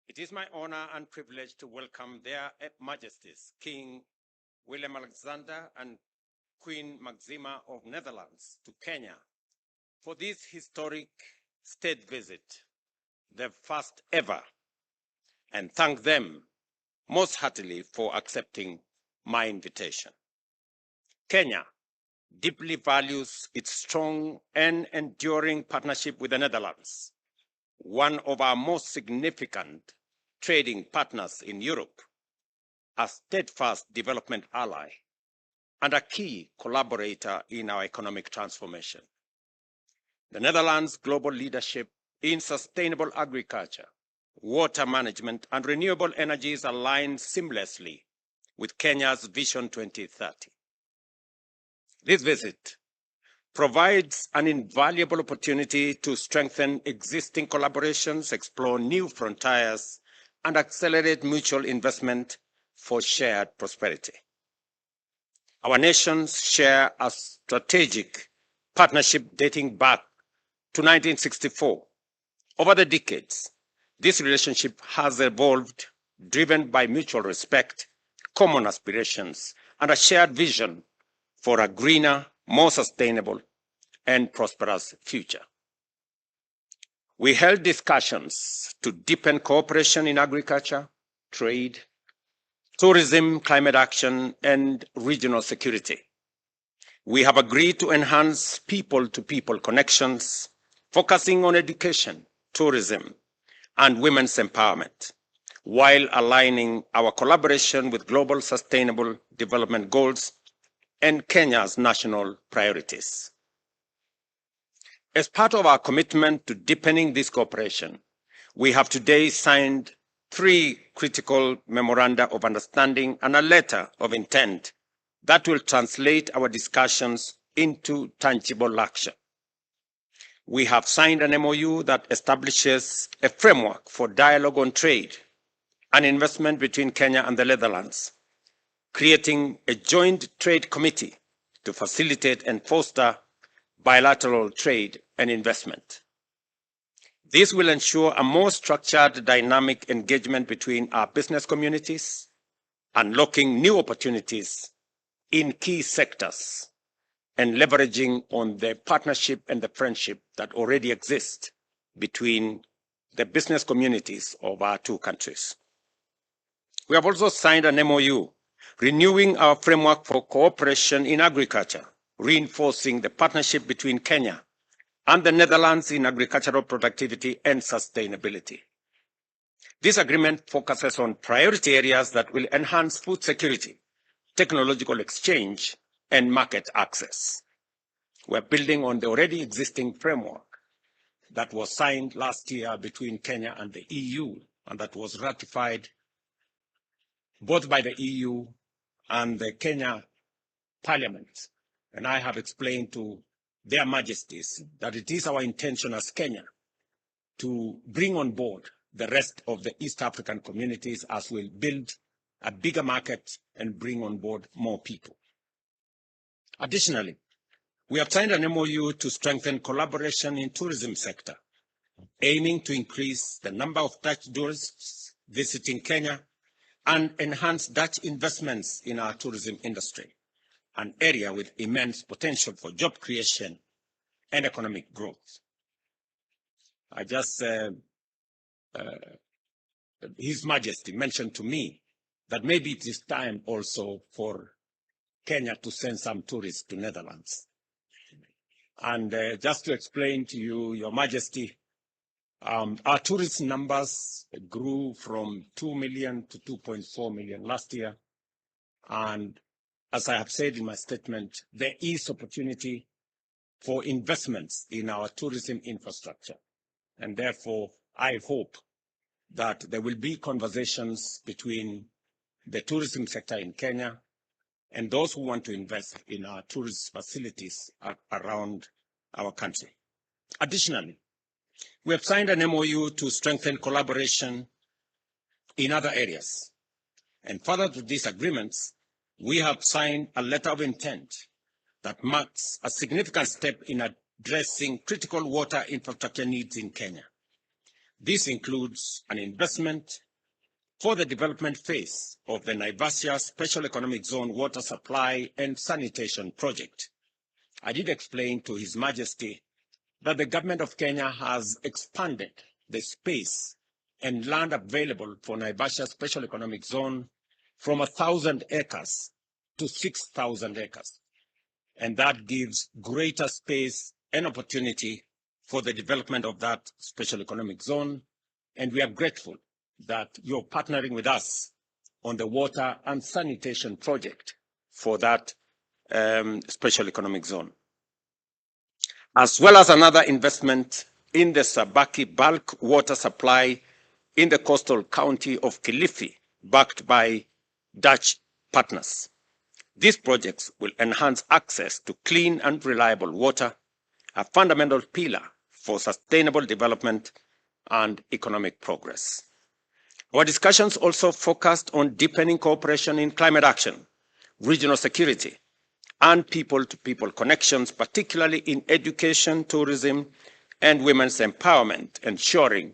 It is my honor and privilege to welcome their Majesties, King Willem Alexander and Queen Maxima of Netherlands to Kenya for this historic state visit, their first ever, and thank them most heartily for accepting my invitation. Kenya deeply values its strong and enduring partnership with the Netherlands, one of our most significant trading partners in Europe, a steadfast development ally, and a key collaborator in our economic transformation. The Netherlands' global leadership in sustainable agriculture, water management, and renewable energies align seamlessly with Kenya's Vision 2030. This visit provides an invaluable opportunity to strengthen existing collaborations, explore new frontiers, and accelerate mutual investment for shared prosperity. Our nations share a strategic partnership dating back to 1964. Over the decades, this relationship has evolved, driven by mutual respect, common aspirations, and a shared vision for a greener, more sustainable, and prosperous future. We held discussions to deepen cooperation in agriculture, trade, tourism, climate action, and regional security. We have agreed to enhance people-to-people connections, focusing on education, tourism, and women's empowerment, while aligning our collaboration with global sustainable development goals and Kenya's national priorities. As part of our commitment to deepening this cooperation, we have today signed 3 critical memoranda of understanding and a letter of intent that will translate our discussions into tangible action. We have signed an MOU that establishes a framework for dialogue on trade and investment between Kenya and the Netherlands, creating a joint trade committee to facilitate and foster bilateral trade and investment. This will ensure a more structured, dynamic engagement between our business communities, unlocking new opportunities in key sectors and leveraging on the partnership and the friendship that already exist between the business communities of our 2 countries. We have also signed an MOU renewing our framework for cooperation in agriculture, reinforcing the partnership between Kenya and the Netherlands in agricultural productivity and sustainability. This agreement focuses on priority areas that will enhance food security, technological exchange, and market access. We're building on the already existing framework that was signed last year between Kenya and the EU, and that was ratified both by the EU and the Kenya Parliament. And I have explained to their Majesties that it is our intention as Kenya to bring on board the rest of the East African communities as we build a bigger market and bring on board more people. Additionally, we have signed an MOU to strengthen collaboration in tourism sector, aiming to increase the number of Dutch tourists visiting Kenya and enhance Dutch investments in our tourism industry, an area with immense potential for job creation and economic growth. I just, His Majesty mentioned to me that maybe it is time also for Kenya to send some tourists to Netherlands. And just to explain to you, Your Majesty, our tourist numbers grew from 2 million to 2.4 million last year. And as I have said in my statement, there is opportunity for investments in our tourism infrastructure. And therefore, I hope that there will be conversations between the tourism sector in Kenya and those who want to invest in our tourist facilities around our country. Additionally, we have signed an MOU to strengthen collaboration in other areas. And further to these agreements, we have signed a letter of intent that marks a significant step in addressing critical water infrastructure needs in Kenya. This includes an investment for the development phase of the Naivasha Special Economic Zone Water Supply and Sanitation Project. I did explain to His Majesty that the government of Kenya has expanded the space and land available for Naivasha Special Economic Zone from 1,000 acres to 6,000 acres. And that gives greater space and opportunity for the development of that special economic zone. And we are grateful that you're partnering with us on the water and sanitation project for that special economic zone, as well as another investment in the Sabaki bulk water supply in the coastal county of Kilifi, backed by Dutch partners. These projects will enhance access to clean and reliable water, a fundamental pillar for sustainable development and economic progress. Our discussions also focused on deepening cooperation in climate action, regional security, and people-to-people connections, particularly in education, tourism, and women's empowerment, ensuring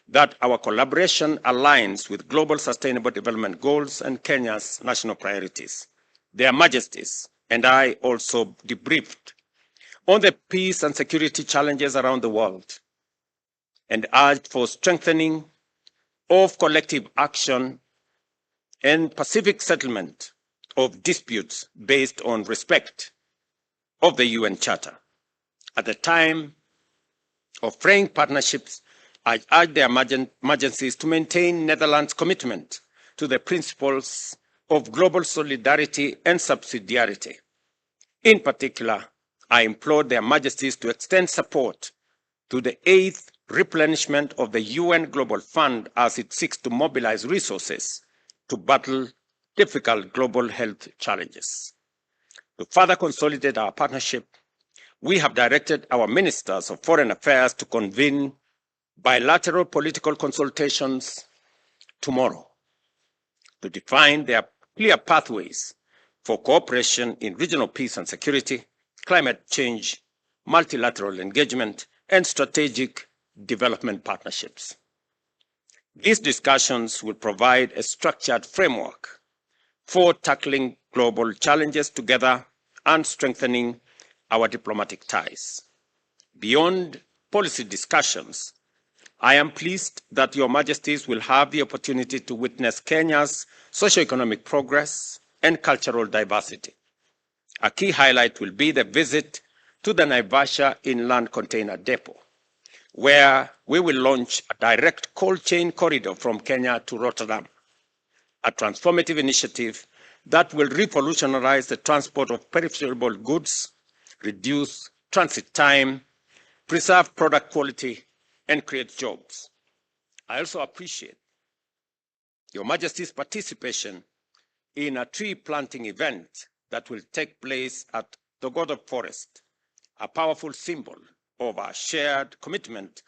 that our collaboration aligns with global sustainable development goals and Kenya's national priorities. Their Majesties and I also debriefed on the peace and security challenges around the world and urged for strengthening of collective action and pacific settlement of disputes based on respect of the UN Charter. At the time of fraying partnerships, I urge their Majesties to maintain Netherlands' commitment to the principles of global solidarity and subsidiarity. In particular, I implore their Majesties to extend support to the 8th replenishment of the UN Global Fund as it seeks to mobilize resources to battle difficult global health challenges. To further consolidate our partnership, we have directed our ministers of foreign affairs to convene bilateral political consultations tomorrow to define their clear pathways for cooperation in regional peace and security, climate change, multilateral engagement, and strategic development partnerships. These discussions will provide a structured framework for tackling global challenges together and strengthening our diplomatic ties. Beyond policy discussions, I am pleased that Your Majesties will have the opportunity to witness Kenya's socio-economic progress and cultural diversity. A key highlight will be the visit to the Naivasha Inland Container Depot, where we will launch a direct cold chain corridor from Kenya to Rotterdam, a transformative initiative that will revolutionize the transport of perishable goods, reduce transit time, preserve product quality, and create jobs. I also appreciate Your Majesty's participation in a tree planting event that will take place at the Godo Forest, a powerful symbol of our shared commitment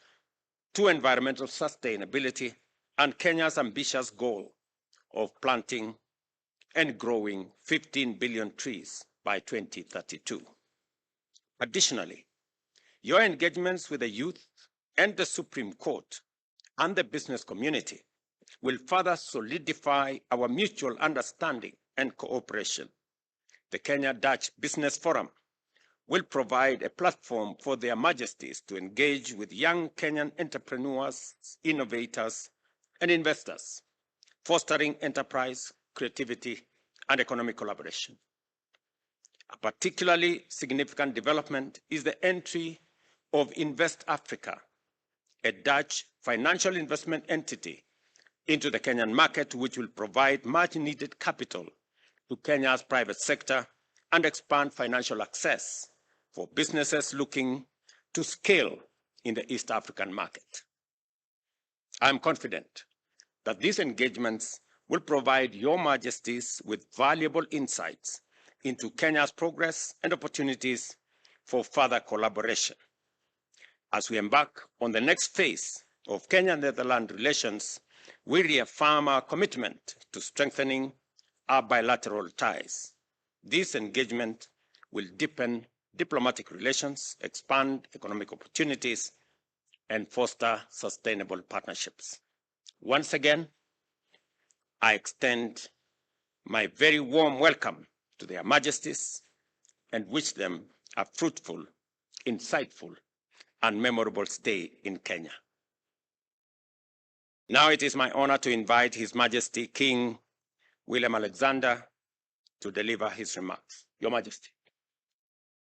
to environmental sustainability and Kenya's ambitious goal of planting and growing 15 billion trees by 2032. Additionally, your engagements with the youth and the Supreme Court and the business community will further solidify our mutual understanding and cooperation. The Kenya-Dutch Business Forum will provide a platform for their Majesties to engage with young Kenyan entrepreneurs, innovators, and investors, fostering enterprise, creativity, and economic collaboration. A particularly significant development is the entry of Invest Africa, a Dutch financial investment entity, into the Kenyan market, which will provide much-needed capital to Kenya's private sector and expand financial access for businesses looking to scale in the East African market. I am confident that these engagements will provide Your Majesties with valuable insights into Kenya's progress and opportunities for further collaboration. As we embark on the next phase of Kenya-Netherlands relations, we reaffirm our commitment to strengthening our bilateral ties. This engagement will deepen diplomatic relations, expand economic opportunities, and foster sustainable partnerships. Once again, I extend my very warm welcome to their majesties and wish them a fruitful, insightful, and memorable stay in Kenya. Now it is my honor to invite His Majesty King William Alexander to deliver his remarks. Your Majesty.